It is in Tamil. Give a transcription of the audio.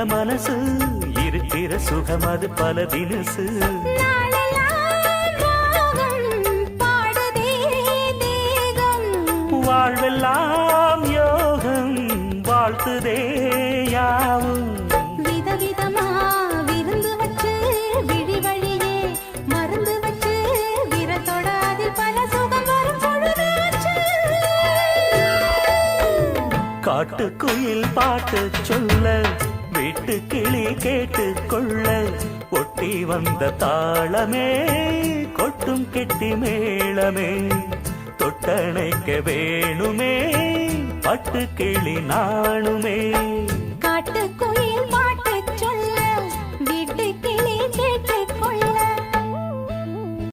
மனசு இருக்கிற சுகம் அது பல தினசு வாழ்வெல்லாம் யோகம் வாழ்த்துதே யாவும் விதவிதமா விருந்து வச்சு விழி வழியே மருந்து வச்சு விரத்தோட அதில் பல சுகம் வரும் பொழுதாச்சு காட்டுக்குயில் பாட்டு சொல்ல வீட்டு கிளி கேட்டு கொள்ள ஒட்டி வந்த தாளமே கொட்டும் கெட்டி மேளமே தொட்டணைக்க வேணுமே பட்டு கிளி நாணுமே காட்டுக்குயில் பாட்டு சொல்ல வீட்டு கிளி கேட்டு